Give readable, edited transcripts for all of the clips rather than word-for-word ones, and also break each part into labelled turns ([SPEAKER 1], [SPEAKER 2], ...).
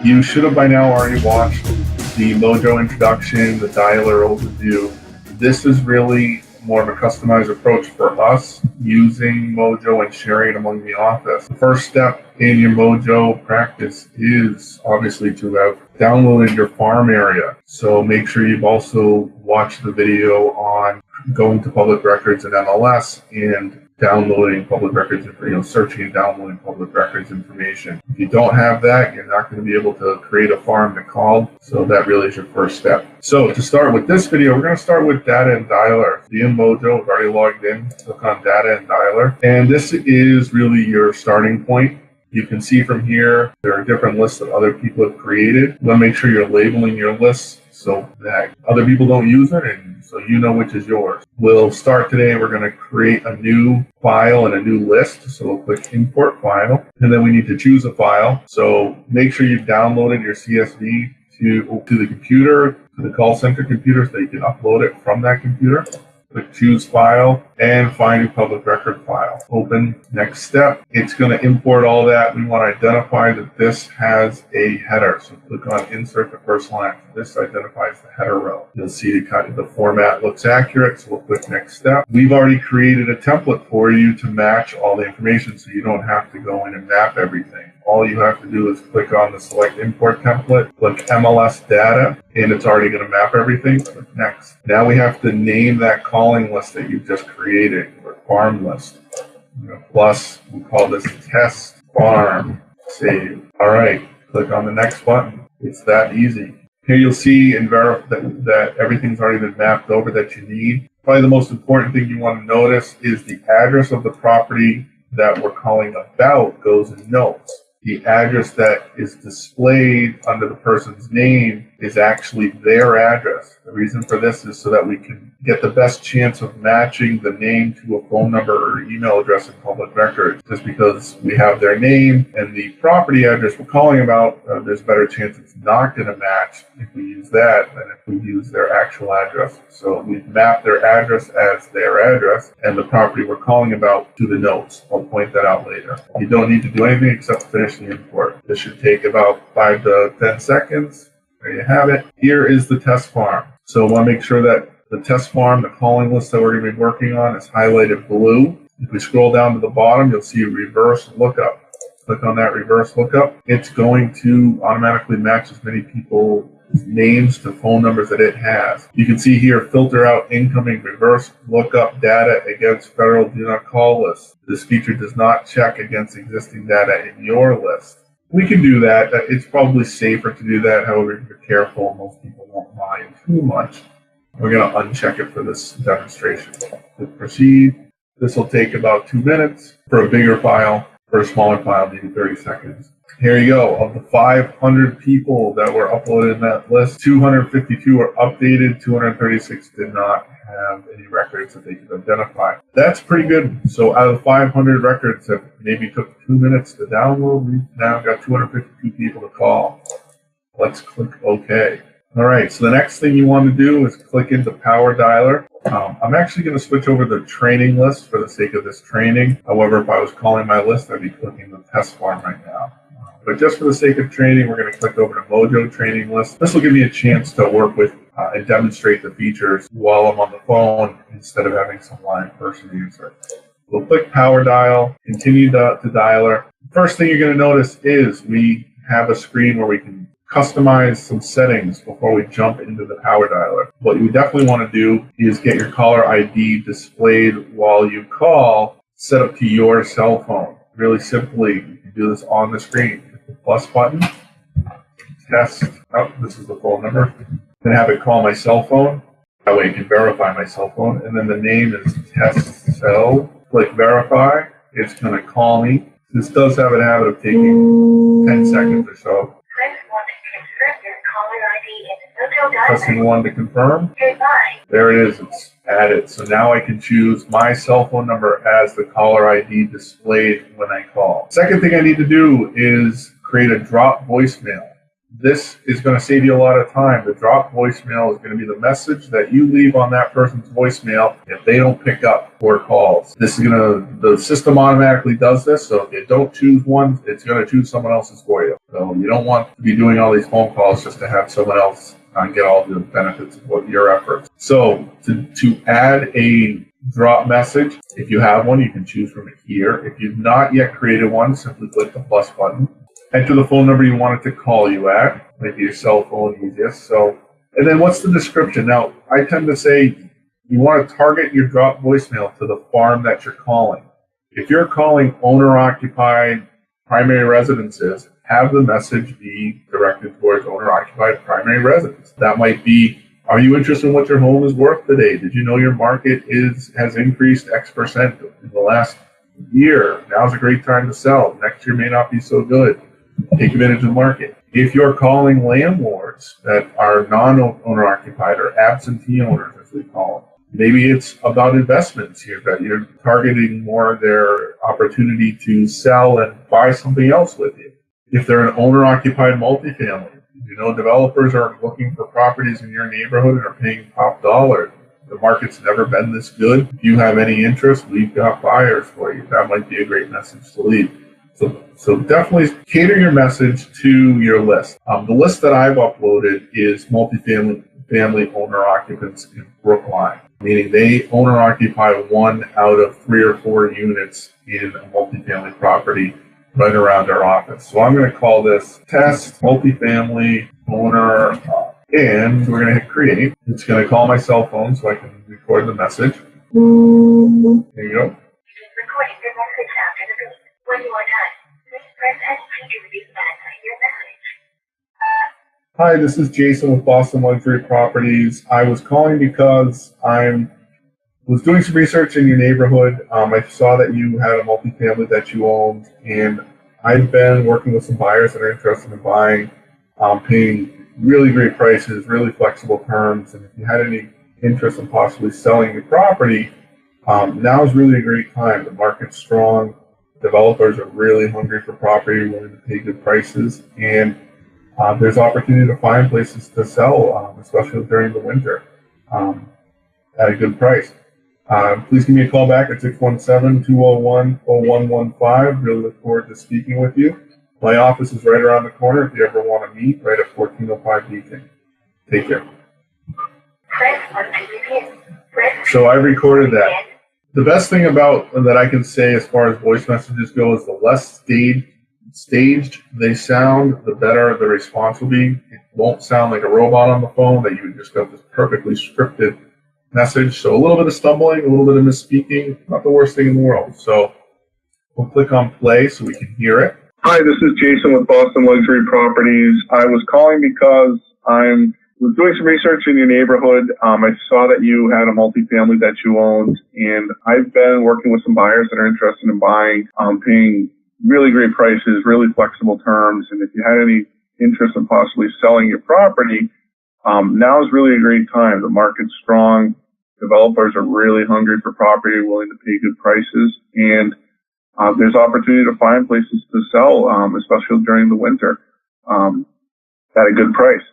[SPEAKER 1] You should have by now already watched the MOJO introduction, the dialer overview. This is really more of a customized approach for us using MOJO and sharing it among the office. The first step in your MOJO practice is obviously to have downloaded your farm area. So make sure you've also watched the video on going to public records and MLS and downloading public records, searching and downloading public records information. If you don't have that, you're not going to be able to create a farm to call. So that really is your first step. So to start with this video, we're going to start with data and dialer. The MOJO is already logged in. Click on data and dialer. And this is really your starting point. You can see from here, there are different lists that other people have created. You want to make sure you're labeling your lists so that other people don't use it and so you know which is yours. We'll start today. We're going to create a new file and a new list. So we'll click import file, and then we need to choose a file. So make sure you've downloaded your CSV to the computer, to the call center computer, so you can upload it from that computer. Click choose file and find your public record file. Open. Next step. It's going to import all that. We want to identify that this has a header. So click on insert the first line. This identifies the header row. You'll see the format looks accurate. So we'll click next step. We've already created a template for you to match all the information so you don't have to go in and map everything. All you have to do is click on the select import template, click MLS data, and it's already going to map everything. Click next. Now we have to name that calling list that you've just created, or farm list. Plus, we call this test farm. Save. All right, click on the next button. It's that easy. Here you'll see and verify that everything's already been mapped over that you need. Probably the most important thing you want to notice is the address of the property that we're calling about goes in notes. The address that is displayed under the person's name is actually their address. The reason for this is so that we can get the best chance of matching the name to a phone number or email address in public records. Just because we have their name and the property address we're calling about, there's a better chance it's not going to match if we use that than if we use their actual address. So we've mapped their address as their address and the property we're calling about to the notes. I'll point that out later. You don't need to do anything except finish the import. This should take about 5 to 10 seconds. There you have it. Here is the test farm. So I want to make sure that the test farm, the calling list that we're going to be working on, is highlighted blue. If we scroll down to the bottom, you'll see reverse lookup. Click on that reverse lookup. It's going to automatically match as many people's names to phone numbers that it has. You can see here, filter out incoming reverse lookup data against federal do not call lists. This feature does not check against existing data in your list. We can do that. It's probably safer to do that. However, if you're careful, most people won't mind too much. We're going to uncheck it for this demonstration. Click proceed. This will take about 2 minutes. For a bigger file, for a smaller file, maybe 30 seconds. Here you go. Of the 500 people that were uploaded in that list, 252 were updated, 236 did not have any records that they could identify. That's pretty good. So out of 500 records that maybe took 2 minutes to download, we've now got 252 people to call. Let's click OK. All right, so the next thing you want to do is click into Power Dialer. I'm actually going to switch over the training list for the sake of this training. However, if I was calling my list, I'd be clicking the test farm right now. But just for the sake of training, we're going to click over to MOJO training list. This will give me a chance to work with and demonstrate the features while I'm on the phone instead of having some live person answer. We'll click Power Dial, continue to dialer. First thing you're going to notice is we have a screen where we can customize some settings before we jump into the Power Dialer. What you definitely want to do is get your caller ID displayed while you call, set up to your cell phone. Really simply, you can do this on the screen. Hit the plus button, test, this is the phone number, then have it call my cell phone. That way you can verify my cell phone. And then the name is test cell. Click verify. It's going to call me. This does have a habit of taking 10 seconds or so. Pressing 1 to confirm. There it is. It's added. So now I can choose my cell phone number as the caller ID displayed when I call. Second thing I need to do is create a drop voicemail. This is going to save you a lot of time. The drop voicemail is going to be the message that you leave on that person's voicemail if they don't pick up for calls. This is the system automatically does this, so if you don't choose one, it's going to choose someone else's for you. So you don't want to be doing all these phone calls just to have someone else get all the benefits of what your efforts. So to add a drop message, if you have one, you can choose from it here. If you've not yet created one, simply click the plus button. Enter the phone number you want it to call you at, maybe your cell phone easiest. So, and then what's the description? Now, I tend to say you want to target your drop voicemail to the farm that you're calling. If you're calling owner-occupied primary residences, have the message be directed towards owner-occupied primary residence. That might be, are you interested in what your home is worth today? Did you know your market has increased X% in the last year? Now's a great time to sell. Next year may not be so good. Take advantage of the market. If you're calling landlords that are non-owner-occupied or absentee owners, as we call them, maybe it's about investments here that you're targeting more their opportunity to sell and buy something else with you. If they're an owner-occupied multifamily, you know developers are looking for properties in your neighborhood and are paying top dollar. The market's never been this good. If you have any interest, we've got buyers for you. That might be a great message to leave. So definitely cater your message to your list. The list that I've uploaded is multifamily owner occupants in Brookline, meaning they owner occupy 1 out of 3 or 4 units in a multifamily property right around our office. So I'm going to call this test multifamily owner, and we're going to hit create. It's going to call my cell phone so I can record the message. There you go.
[SPEAKER 2] Recording the message after the beep. When you are done, please press S2 to repeat your message.
[SPEAKER 1] Hi, this is Jason with Boston Luxury Properties. I was calling because I was doing some research in your neighborhood. I saw that you had a multifamily that you owned, and I've been working with some buyers that are interested in buying, paying really great prices, really flexible terms. And if you had any interest in possibly selling your property, now is really a great time. The market's strong. Developers are really hungry for property, willing to pay good prices, and there's opportunity to find places to sell, especially during the winter, at a good price. Please give me a call back at 617-201-0115. Really look forward to speaking with you. My office is right around the corner if you ever want to meet, right at 1405 Beacon. Take care. So I recorded that. The best thing about that I can say as far as voice messages go is the less staged they sound, the better the response will be. It won't sound like a robot on the phone that you just got this perfectly scripted message. So a little bit of stumbling, a little bit of misspeaking, not the worst thing in the world. So we'll click on play so we can hear it. Hi, this is Jason with Boston Luxury Properties. I was calling because I was doing some research in your neighborhood. I saw that you had a multifamily that you owned, and I've been working with some buyers that are interested in buying, paying really great prices, really flexible terms. And if you had any interest in possibly selling your property, now is really a great time. The market's strong. Developers are really hungry for property, willing to pay good prices, and there's opportunity to find places to sell, especially during the winter, at a good price.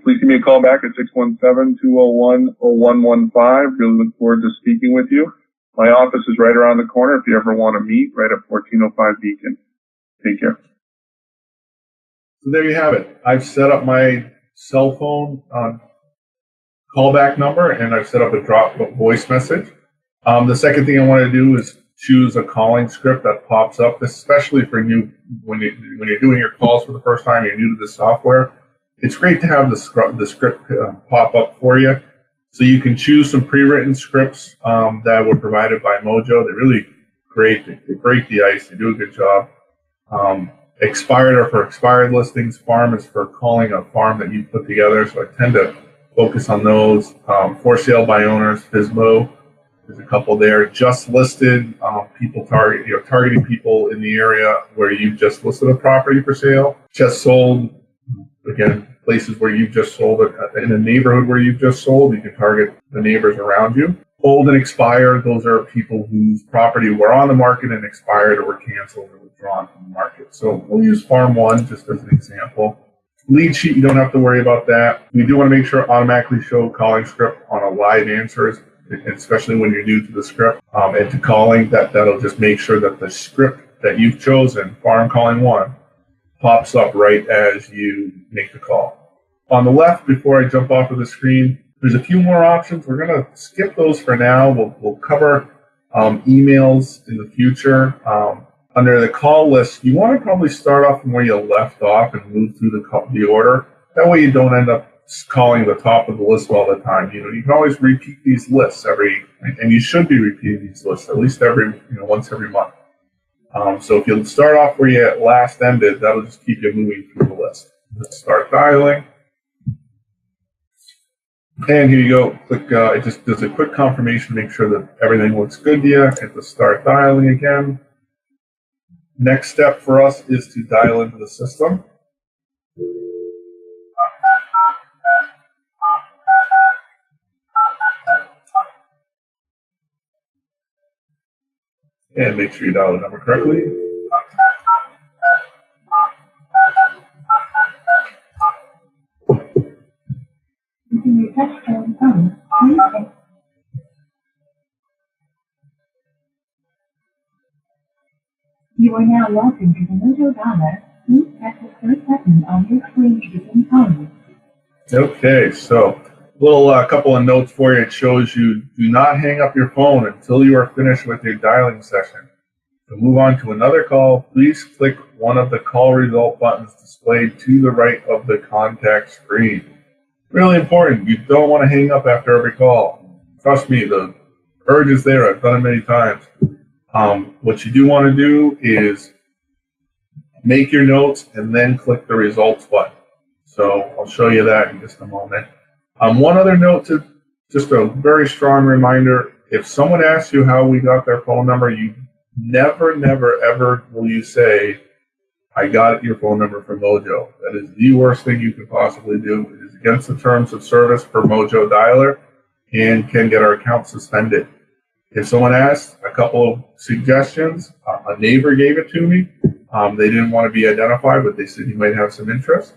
[SPEAKER 1] Please give me a call back at 617-201-0115. Really look forward to speaking with you. My office is right around the corner if you ever want to meet, right at 1405 Beacon. Take care. So there you have it. I've set up my cell phone callback number, and I've set up a drop voice message. The second thing I want to do is choose a calling script that pops up, especially for new when you're doing your calls for the first time, you're new to the software. It's great to have the script pop up for you, so you can choose some pre-written scripts that were provided by MOJO. They're really great. They break the ice. They do a good job. Expired are for expired listings. Farm is for calling a farm that you put together. So I tend to focus on those. For sale by owners, FSBO. There's a couple there. Just listed. People targeting people in the area where you've just listed a property for sale. Just sold. Again, places where you've just sold it. In a neighborhood where you've just sold, you can target the neighbors around you. Old and expired, those are people whose property were on the market and expired or were canceled or withdrawn from the market. So we'll use Farm 1 just as an example. Lead sheet, you don't have to worry about that. We do want to make sure automatically show calling script on a live answers, especially when you're new to the script and to calling. That'll just make sure that the script that you've chosen, Farm Calling 1, pops up right as you make the call. On the left, before I jump off of the screen, there's a few more options. We're going to skip those for now. We'll cover emails in the future. Under the call list, you want to probably start off from where you left off and move through the order. That way you don't end up calling the top of the list all the time. You can always repeat these lists and you should be repeating these lists at least once every month. So if you start off where you last ended, that'll just keep you moving through the list. Let's start dialing. And here you go. Click. It just does a quick confirmation to make sure that everything looks good to you. Hit the start dialing again. Next step for us is to dial into the system. And make sure you dial the number correctly.
[SPEAKER 2] Using your touch-tone phone, please press. You are now logged into the MOJO Dialer. Please press the first button on your screen to begin calling.
[SPEAKER 1] Okay, so a couple of notes for you. It shows you do not hang up your phone until you are finished with your dialing session. To move on to another call, please click one of the call result buttons displayed to the right of the contact screen. Really important. You don't want to hang up after every call. Trust me, the urge is there. I've done it many times. What you do want to do is make your notes and then click the results button. So I'll show you that in just a moment. One other note, just a very strong reminder, if someone asks you how we got their phone number, you never, ever will you say, I got your phone number from MOJO. That is the worst thing you could possibly do. It is against the terms of service for MOJO Dialer and can get our account suspended. If someone asks, a couple of suggestions, a neighbor gave it to me. They didn't want to be identified, but they said you might have some interest.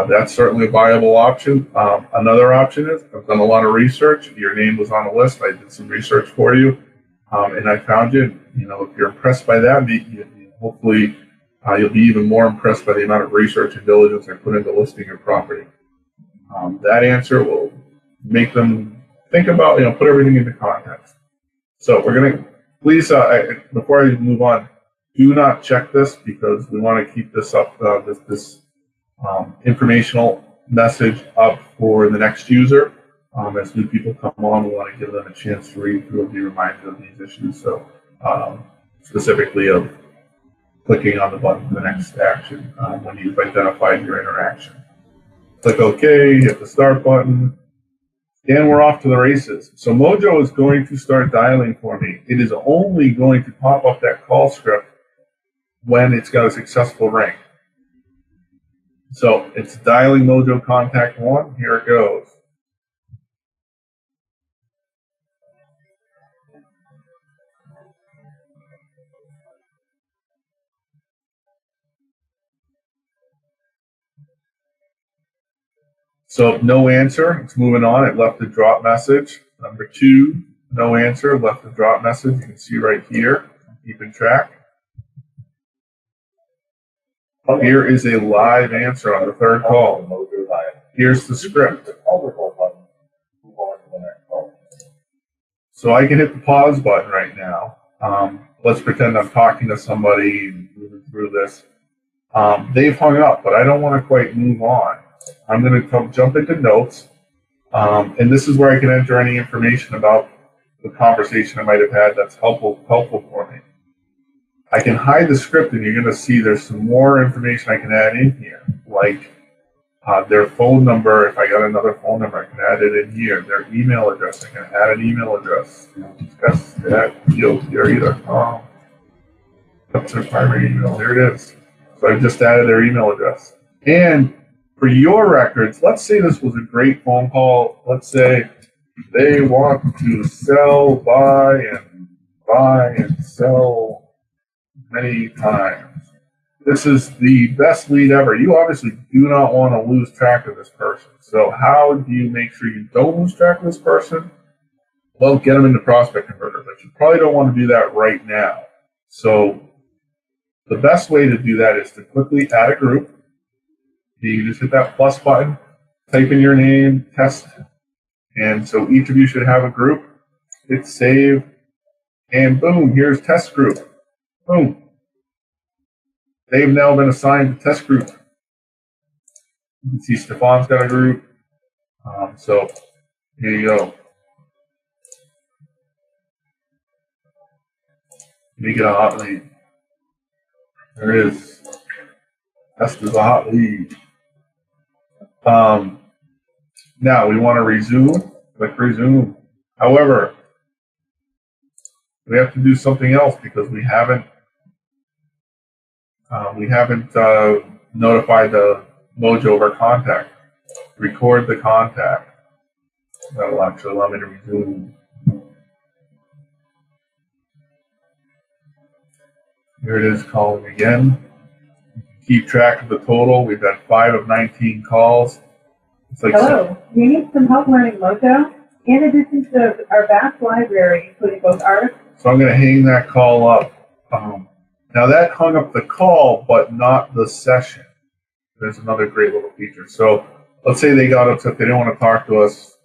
[SPEAKER 1] That's certainly a viable option. Another option is, I've done a lot of research. Your name was on the list. I did some research for you, and I found you. If you're impressed by that, hopefully you'll be even more impressed by the amount of research and diligence I put into listing your property. That answer will make them think about, put everything into context. So we're going to, please, before I move on, do not check this because we want to keep this up, this informational message up for the next user. As new people come on, we want to give them a chance to read through and be reminded of these issues. So specifically of clicking on the button for the next action when you've identified your interaction. Click OK, hit the start button, and we're off to the races. So MOJO is going to start dialing for me. It is only going to pop up that call script when it's got a successful ring. So it's dialing MOJO contact 1. Here it goes. So no answer, it's moving on. It left a drop message. Number 2, no answer, left a drop message. You can see right here, keeping track. Here is a live answer on the third call. Here's the script. So I can hit the pause button right now. Let's pretend I'm talking to somebody and moving through this. They've hung up, but I don't want to quite move on. I'm going to jump into notes, and this is where I can enter any information about the conversation I might have had that's helpful for me. I can hide the script, and you're going to see there's some more information I can add in here, like their phone number. If I got another phone number, I can add it in here. Their email address, I can add an email address. Discuss that here either. That's their primary email. Here it is. So I've just added their email address. And for your records, let's say this was a great phone call. Let's say they want to sell, buy and sell many times. This is the best lead ever. You obviously do not want to lose track of this person. So how do you make sure you don't lose track of this person? Well, get them into Prospect Converter, but you probably don't want to do that right now. So The best way to do that is to quickly add a group. You can just hit that plus button, type in your name, test, and so each of you should have a group. Hit save, and boom, here's test group. Boom. They've now been assigned to test group. You can see Stefan's got a group. So here you go. Make it a hot lead. There it is. Test is a hot lead. Now we want to resume. Click resume. However, we have to do something else because we haven't notified the MOJO of our contact. Record the contact. That will actually allow me to resume. Here it is calling again. Keep track of the total. We've got 5 of 19 calls. It's like
[SPEAKER 2] Hello, do you need some help learning MOJO? In addition to our vast library, including both articles.
[SPEAKER 1] So I'm going to hang that call up. Now that hung up the call, but not the session. There's another great little feature. So let's say they got upset, they didn't want to talk to us.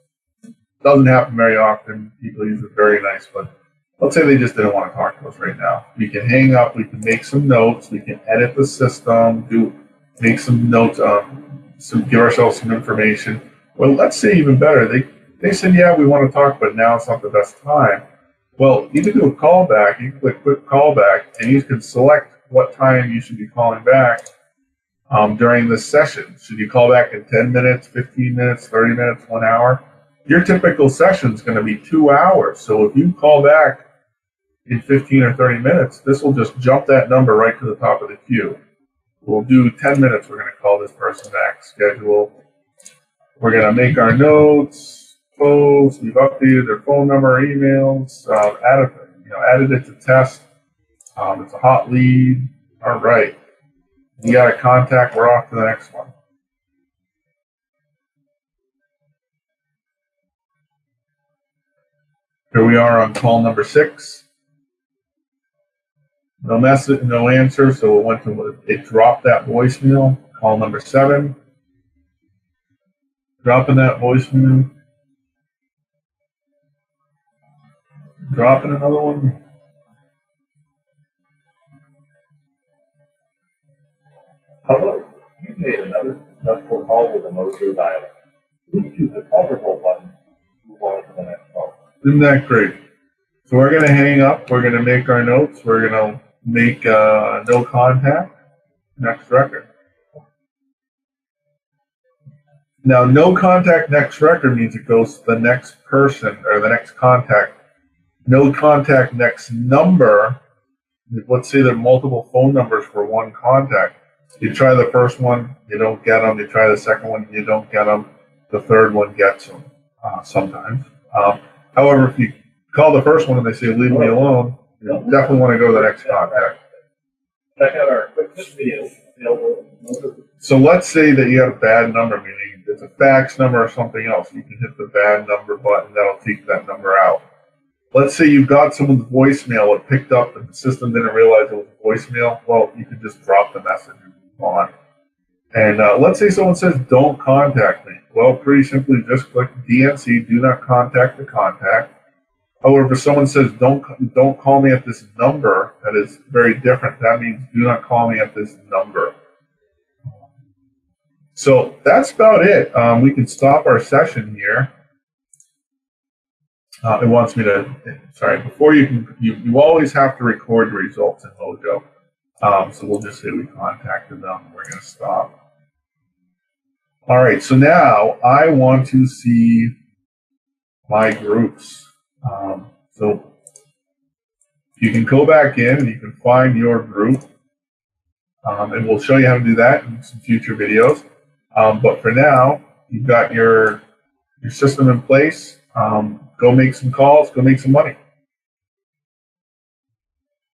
[SPEAKER 1] Doesn't happen very often. People use it very nice, but let's say they just didn't want to talk to us right now. We can hang up, we can make some notes, we can edit the system, make some notes, give ourselves some information. Well, let's say even better, they said, yeah, we want to talk, but now it's not the best time. Well, you can do a callback. You can click quick callback, and you can select what time you should be calling back during this session. Should you call back in 10 minutes, 15 minutes, 30 minutes, 1 hour? Your typical session is going to be 2 hours. So if you call back in 15 or 30 minutes, this will just jump that number right to the top of the queue. We'll do 10 minutes. We're going to call this person back. Schedule. We're going to make our notes. Close. We've updated their phone number, emails, added it to test. It's a hot lead. All right. You got a contact. We're off to the next one. Here we are on call number 6. No message, no answer, so it dropped that voicemail. Call number 7. Dropping that voicemail. Dropping another one.
[SPEAKER 3] Hello, you've made another successful call with a MOJO dialer. Please choose the call result button to move on to the next call.
[SPEAKER 1] Isn't that great? So we're going to hang up. We're going to make our notes. We're going to make no contact. Next record. Now, no contact next record means it goes to the next person or the next contact. No contact next number. Let's say there are multiple phone numbers for one contact. You try the first one, you don't get them. You try the second one, you don't get them. The third one gets them sometimes. However, if you call the first one and they say, leave me alone, you definitely want to go to the next contact.
[SPEAKER 3] Check out our quick tip video.
[SPEAKER 1] So let's say that you have a bad number, meaning it's a fax number or something else. You can hit the bad number button. That'll take that number out. Let's say you got someone's voicemail, it picked up, and the system didn't realize it was a voicemail. Well, you can just drop the message and move on. And let's say someone says, don't contact me. Well, pretty simply, just click DNC, do not contact the contact. However, if someone says, don't call me at this number, that is very different. That means do not call me at this number. So that's about it. We can stop our session here. It wants me to, before you always have to record the results in MOJO. So we'll just say we contacted them. We're going to stop. All right, so now I want to see my groups. So you can go back in and you can find your group. And we'll show you how to do that in some future videos. But for now, you've got your system in place. Go make some calls, go make some money.